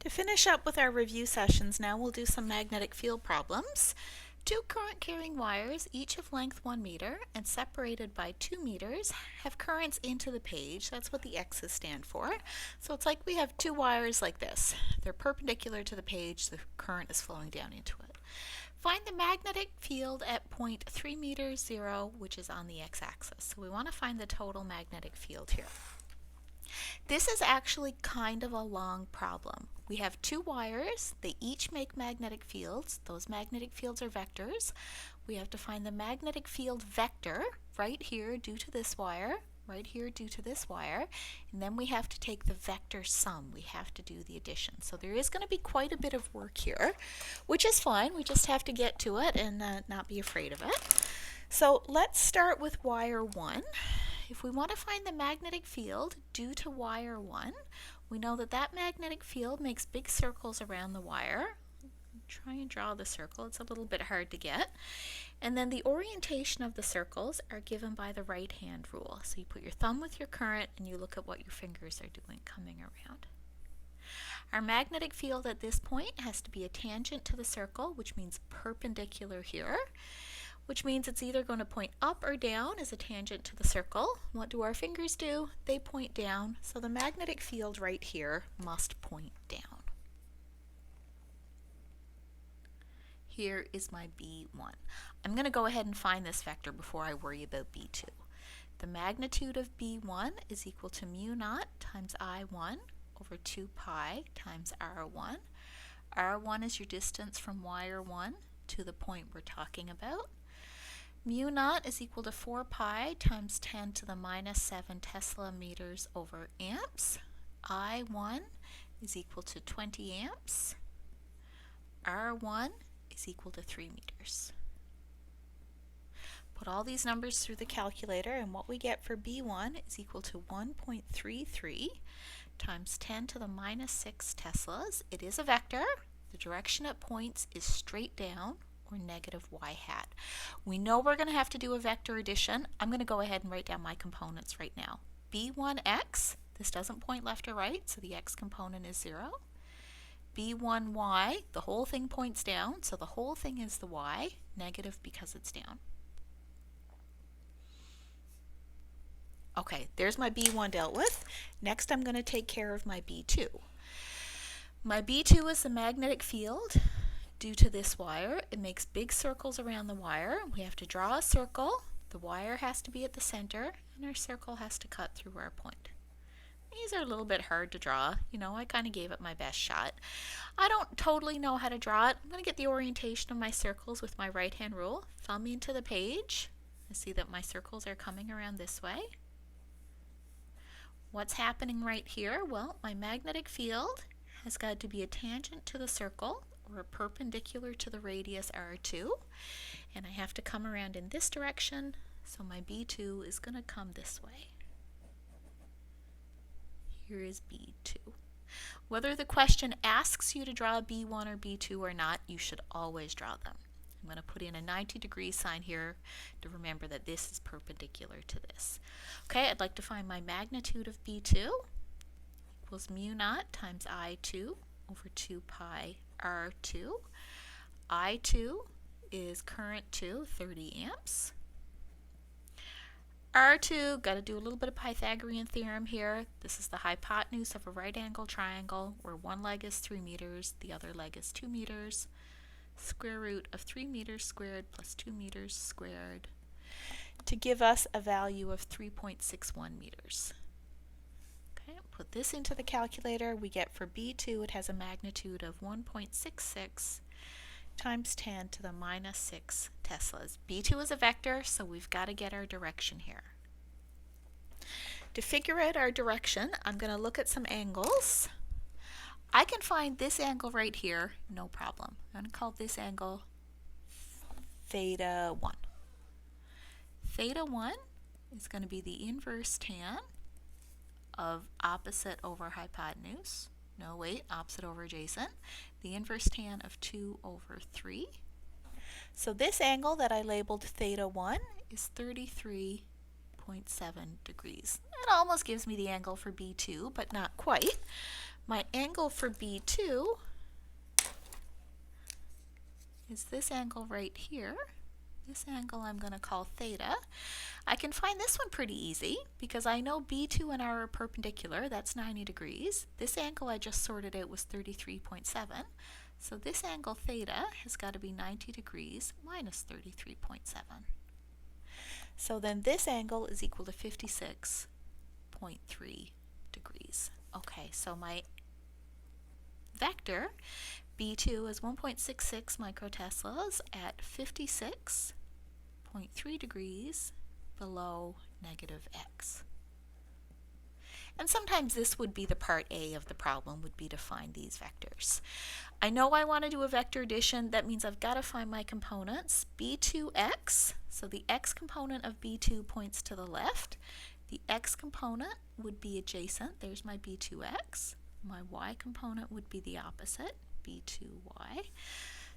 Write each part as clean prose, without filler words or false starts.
To finish up with our review sessions now, we'll do some magnetic field problems. Two current carrying wires, each of length 1 meter and separated by 2 meters, have currents into the page. That's what the X's stand for. So it's like we have two wires like this. They're perpendicular to the page, the current is flowing down into it. Find the magnetic field at point 3 meters 0, which is on the x-axis. So we want to find the total magnetic field here. This is actually kind of a long problem. We have two wires. They each make magnetic fields. Those magnetic fields are vectors. We have to find the magnetic field vector right here due to this wire, right here due to this wire, and then we have to take the vector sum. We have to do the addition. So there is going to be quite a bit of work here, which is fine. We just have to get to it and not be afraid of it. So let's start with wire 1. If we want to find the magnetic field due to wire 1, we know that that magnetic field makes big circles around the wire. Try and draw the circle. It's a little bit hard to get. And then the orientation of the circles are given by the right-hand rule. So you put your thumb with your current and you look at what your fingers are doing coming around. Our magnetic field at this point has to be a tangent to the circle, which means perpendicular here, which means it's either going to point up or down as a tangent to the circle. What do our fingers do? They point down, so the magnetic field right here must point down. Here is my B1. I'm going to go ahead and find this vector before I worry about B2. The magnitude of B1 is equal to mu naught times I1 over 2 pi times R1. R1 is your distance from wire 1 to the point we're talking about. Mu naught is equal to 4 pi times 10 to the minus 7 Tesla meters over amps. I1 is equal to 20 amps. R1 is equal to 3 meters. Put all these numbers through the calculator, and what we get for B1 is equal to 1.33 times 10 to the minus 6 Teslas. It is a vector. The direction it points is straight down, or negative y hat. We know we're going to have to do a vector addition. I'm going to go ahead and write down my components right now. B1x, this doesn't point left or right, so the x component is 0. B1y, the whole thing points down, so the whole thing is the y, negative because it's down. Okay, there's my B1 dealt with. Next I'm going to take care of my B2. My B2 is the magnetic field. Due to this wire, it makes big circles around the wire. We have to draw a circle. The wire has to be at the center, and our circle has to cut through our point. These are a little bit hard to draw. You know, I kind of gave it my best shot. I don't totally know how to draw it. I'm going to get the orientation of my circles with my right-hand rule. Thumb into the page. I see that my circles are coming around this way. What's happening right here? Well, my magnetic field has got to be a tangent to the circle, or perpendicular to the radius R2, and I have to come around in this direction, so my B2 is going to come this way. Here is B2. Whether the question asks you to draw B1 or B2 or not, you should always draw them. I'm going to put in a 90-degree sign here to remember that this is perpendicular to this. Okay, I'd like to find my magnitude of B2 equals mu naught times I2 over 2 pi R2. I2 is current 2, 30 amps. R2, got to do a little bit of Pythagorean theorem here. This is the hypotenuse of a right angle triangle where one leg is 3 meters, the other leg is 2 meters. Square root of 3 meters squared plus 2 meters squared to give us a value of 3.61 meters. Okay, put this into the calculator. We get for B2, it has a magnitude of 1.66 times 10 to the minus 6 Teslas. B2 is a vector, so we've got to get our direction here. To figure out our direction, I'm going to look at some angles. I can find this angle right here, no problem. I'm going to call this angle theta 1. Theta 1 is going to be the inverse tan of opposite over hypotenuse. No, wait, opposite over adjacent. The inverse tan of 2 over 3. So this angle that I labeled theta 1 is 33.7 degrees. It almost gives me the angle for B2, but not quite. My angle for B2 is this angle right here. This angle I'm going to call theta. I can find this one pretty easy because I know B2 and R are perpendicular. That's 90 degrees. This angle I just sorted out was 33.7. So this angle theta has got to be 90 degrees minus 33.7. So then this angle is equal to 56.3 degrees. Okay, so my vector B2 is 1.66 microteslas at 56.3 degrees below negative x. And sometimes this would be the part A of the problem, would be to find these vectors. I know I want to do a vector addition. That means I've got to find my components. B2x, so the x component of B2 points to the left. The x component would be adjacent. There's my B2x. My y component would be the opposite, B2y.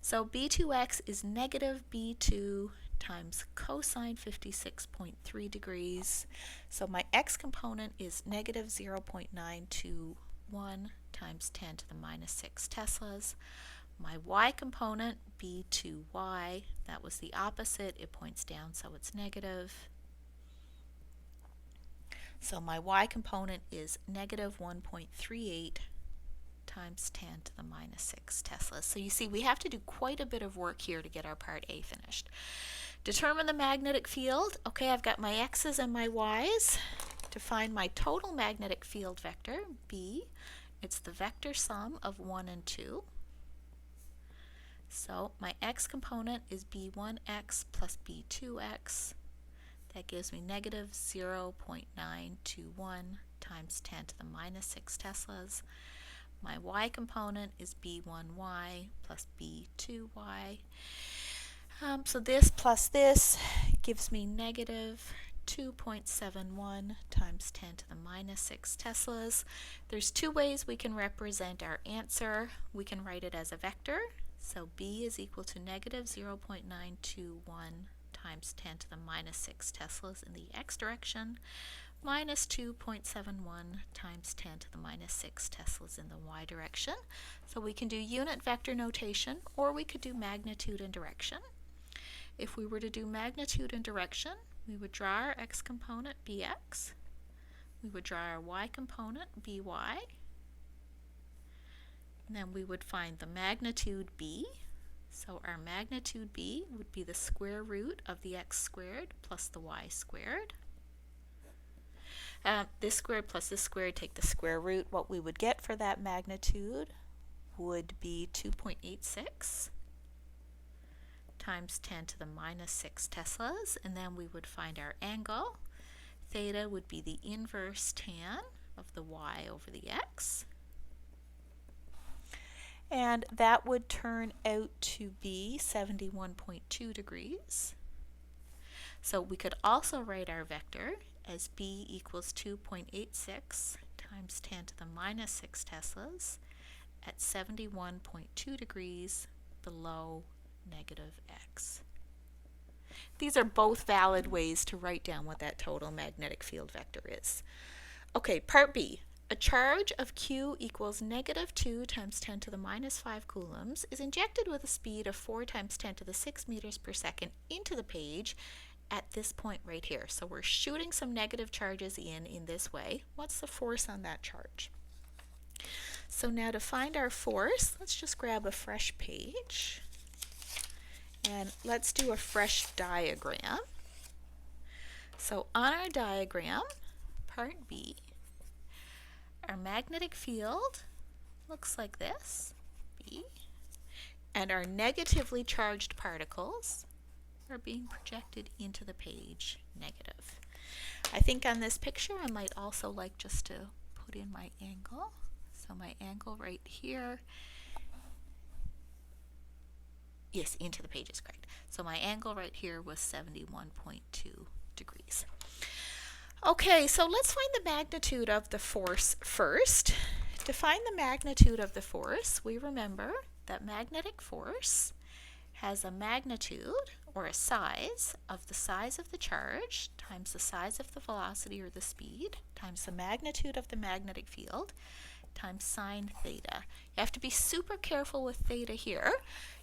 So B2x is negative B2 times cosine 56.3 degrees. So my x component is negative 0.921 times 10 to the minus 6 teslas. My y component, B2y, that was the opposite. It points down, so it's negative. So my y component is negative 1.38 times 10 to the minus 6 teslas. So you see we have to do quite a bit of work here to get our part A finished. Determine the magnetic field. Okay, I've got my x's and my y's. To find my total magnetic field vector, B, it's the vector sum of 1 and 2. So my x component is B1x plus B2x. That gives me negative 0.921 times 10 to the minus 6 teslas. My y component is B1y plus B2y. So this plus this gives me negative 2.71 times 10 to the minus 6 teslas. There's two ways we can represent our answer. We can write it as a vector. So B is equal to negative 0.921 times 10 to the minus 6 teslas in the x direction, minus 2.71 times 10 to the minus 6 teslas in the y direction. So we can do unit vector notation, or we could do magnitude and direction. If we were to do magnitude and direction, we would draw our x component bx, we would draw our y component by, and then we would find the magnitude b. So our magnitude b would be the square root of the x squared plus the y squared. This squared plus this squared, take the square root. What we would get for that magnitude would be 2.86 times 10 to the minus 6 teslas, and then we would find our angle. Theta would be the inverse tan of the y over the x. And that would turn out to be 71.2 degrees. So we could also write our vector as b equals 2.86 times 10 to the minus 6 teslas at 71.2 degrees below negative x. These are both valid ways to write down what that total magnetic field vector is. Okay, part B. A charge of Q equals negative 2 times 10 to the minus 5 coulombs is injected with a speed of 4 times 10 to the 6 meters per second into the page at this point right here. So we're shooting some negative charges in this way. What's the force on that charge? So now to find our force, let's just grab a fresh page and let's do a fresh diagram. So on our diagram, part B, our magnetic field looks like this, B, and our negatively charged particles are being projected into the page, negative. I think on this picture I might also like just to put in my angle. So my angle right here, yes, into the page is correct. So my angle right here was 71.2 degrees. Okay, so let's find the magnitude of the force first. To find the magnitude of the force, we remember that magnetic force has a magnitude, or a size, of the size of the charge times the size of the velocity or the speed times the magnitude of the magnetic field times sine theta. You have to be super careful with theta here.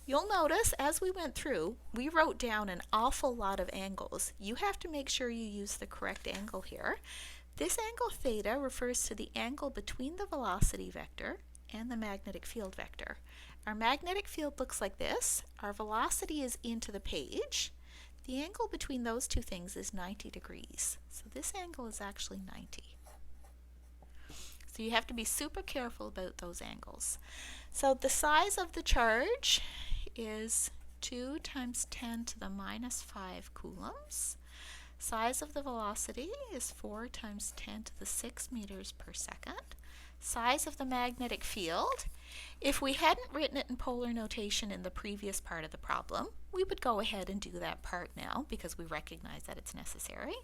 You'll notice as we went through, we wrote down an awful lot of angles. You have to make sure you use the correct angle here. This angle theta refers to the angle between the velocity vector and the magnetic field vector. Our magnetic field looks like this. Our velocity is into the page. The angle between those two things is 90 degrees. So this angle is actually 90. So you have to be super careful about those angles. So the size of the charge is 2 times 10 to the minus 5 coulombs. Size of the velocity is 4 times 10 to the 6 meters per second. Size of the magnetic field, if we hadn't written it in polar notation in the previous part of the problem, we would go ahead and do that part now because we recognize that it's necessary.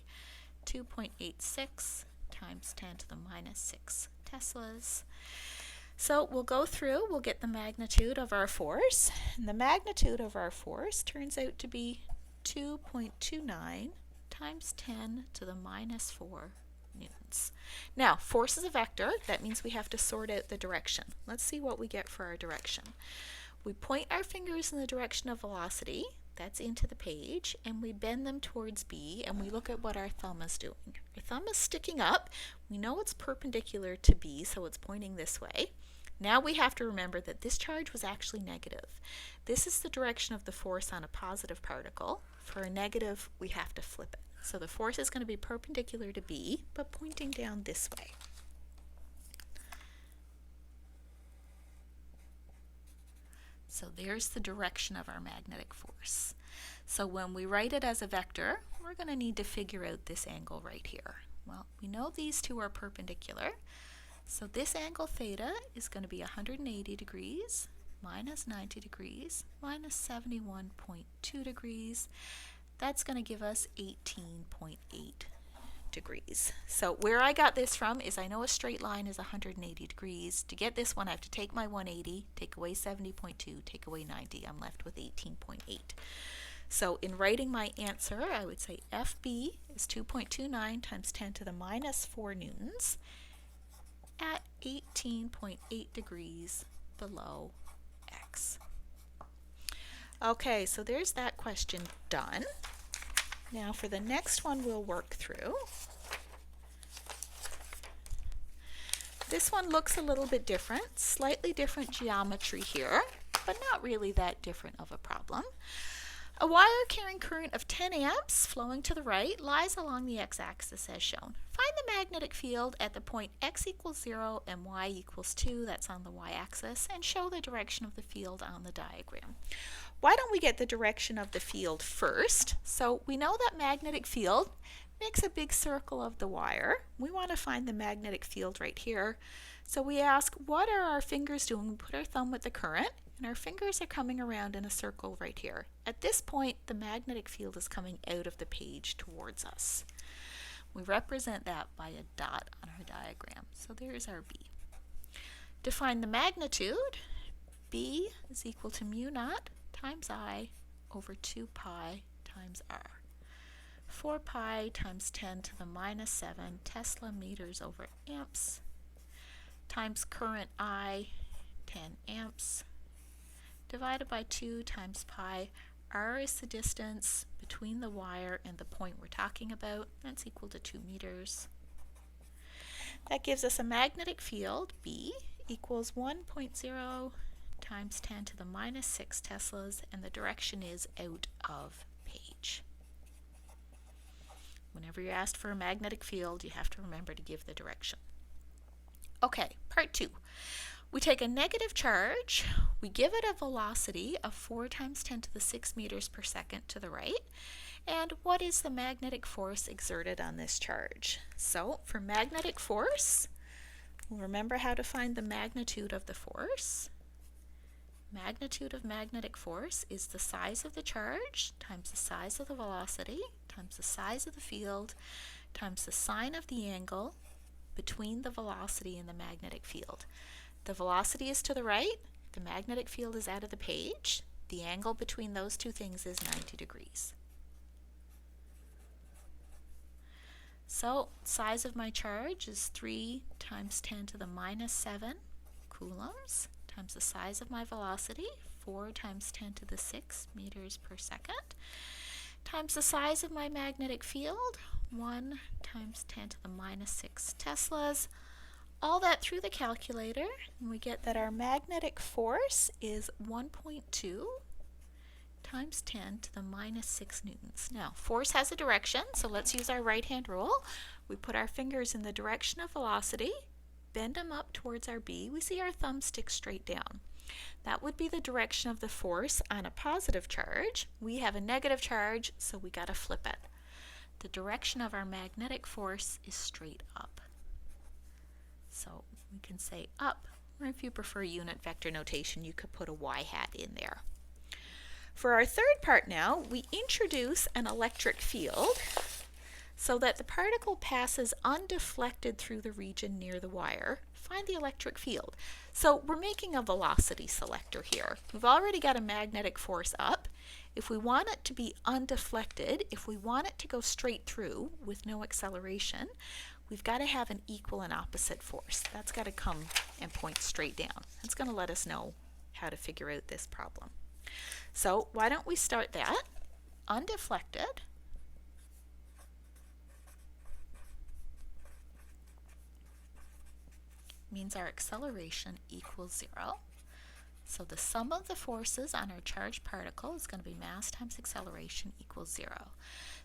2.86 times 10 to the minus 6 teslas. So we'll go through, we'll get the magnitude of our force, and the magnitude of our force turns out to be 2.29 times 10 to the minus 4 newtons. Now, force is a vector. That means we have to sort out the direction. Let's see what we get for our direction. We point our fingers in the direction of velocity, that's into the page, and we bend them towards B, and we look at what our thumb is doing. Our thumb is sticking up. We know it's perpendicular to B, so it's pointing this way. Now we have to remember that this charge was actually negative. This is the direction of the force on a positive particle. For a negative, we have to flip it. So the force is going to be perpendicular to B, but pointing down this way. So there's the direction of our magnetic force. So when we write it as a vector, we're going to need to figure out this angle right here. Well, we know these two are perpendicular. So this angle theta is going to be 180 degrees minus 90 degrees minus 71.2 degrees. That's going to give us 18.8 degrees. So where I got this from is I know a straight line is 180 degrees. To get this one, I have to take my 180, take away 70.2, take away 90. I'm left with 18.8. So in writing my answer, I would say FB is 2.29 times 10 to the minus 4 newtons at 18.8 degrees below X. Okay, so there's that question done. Now for the next one we'll work through. This one looks a little bit different, slightly different geometry here, but not really that different of a problem. A wire carrying current of 10 amps flowing to the right lies along the x-axis as shown. Find the magnetic field at the point x equals 0 and y equals 2, that's on the y-axis, and show the direction of the field on the diagram. Why don't we get the direction of the field first? So we know that magnetic field makes a big circle of the wire. We want to find the magnetic field right here. So we ask, what are our fingers doing? We put our thumb with the current, and our fingers are coming around in a circle right here. At this point, the magnetic field is coming out of the page towards us. We represent that by a dot on our diagram. So there's our B. To find the magnitude, B is equal to mu naught times I over 2 pi times R. 4 pi times 10 to the minus 7 Tesla meters over amps times current I, 10 amps, divided by 2 times pi. R is the distance between the wire and the point we're talking about. That's equal to 2 meters. That gives us a magnetic field, B, equals 1.0 times 10 to the minus 6 teslas, and the direction is out of page. Whenever you're asked for a magnetic field, you have to remember to give the direction. Okay, part 2. We take a negative charge, we give it a velocity of 4 times 10 to the 6 meters per second to the right, and what is the magnetic force exerted on this charge? So for magnetic force, we'll remember how to find the magnitude of the force. Magnitude of magnetic force is the size of the charge times the size of the velocity times the size of the field times the sine of the angle between the velocity and the magnetic field. The velocity is to the right, the magnetic field is out of the page. The angle between those two things is 90 degrees. So size of my charge is 3 times 10 to the minus 7 coulombs times the size of my velocity, 4 times 10 to the 6 meters per second, times the size of my magnetic field, 1 times 10 to the minus 6 Teslas. All that through the calculator, and we get that our magnetic force is 1.2 times 10 to the minus 6 newtons. Now, force has a direction, so let's use our right-hand rule. We put our fingers in the direction of velocity, bend them up towards our B. We see our thumb stick straight down. That would be the direction of the force on a positive charge. We have a negative charge, so we got to flip it. The direction of our magnetic force is straight up. So we can say up, or if you prefer unit vector notation, you could put a y hat in there. For our third part now, we introduce an electric field so that the particle passes undeflected through the region near the wire. Find the electric field. So we're making a velocity selector here. We've already got a magnetic force up. If we want it to be undeflected, if we want it to go straight through with no acceleration, we've got to have an equal and opposite force. That's got to come and point straight down. That's going to let us know how to figure out this problem. So why don't we start that? Undeflected means our acceleration equals 0. So the sum of the forces on our charged particle is going to be mass times acceleration equals 0.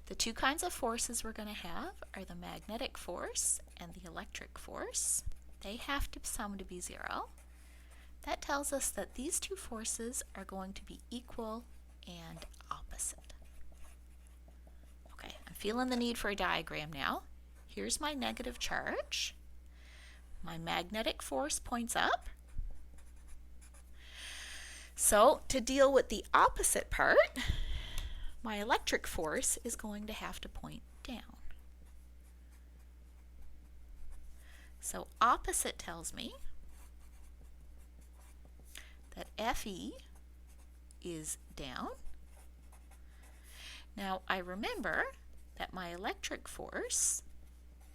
The two kinds of forces we're going to have are the magnetic force and the electric force. They have to sum to be 0. That tells us that these two forces are going to be equal and opposite. Okay, I'm feeling the need for a diagram now. Here's my negative charge. My magnetic force points up. So to deal with the opposite part, my electric force is going to have to point down. So opposite tells me that Fe is down. Now I remember that my electric force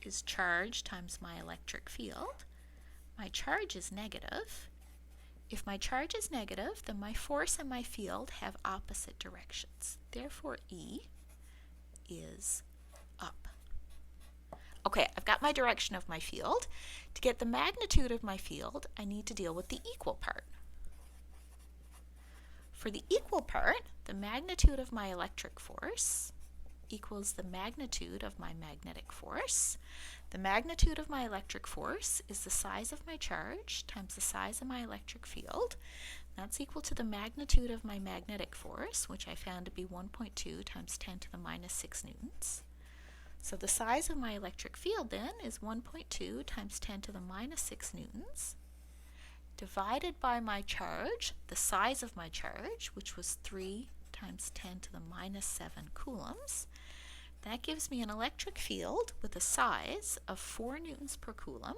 is charge times my electric field. My charge is negative. If my charge is negative, then my force and my field have opposite directions. Therefore, E is up. Okay, I've got my direction of my field. To get the magnitude of my field, I need to deal with the equal part. For the equal part, the magnitude of my electric force equals the magnitude of my magnetic force. The magnitude of my electric force is the size of my charge times the size of my electric field. That's equal to the magnitude of my magnetic force, which I found to be 1.2 times 10 to the minus 6 newtons. So the size of my electric field then is 1.2 times 10 to the minus 6 newtons, divided by my charge, the size of my charge, which was 3 times 10 to the minus 7 coulombs. That gives me an electric field with a size of 4 newtons per coulomb.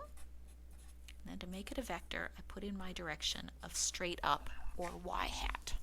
And then to make it a vector, I put in my direction of straight up, or y hat.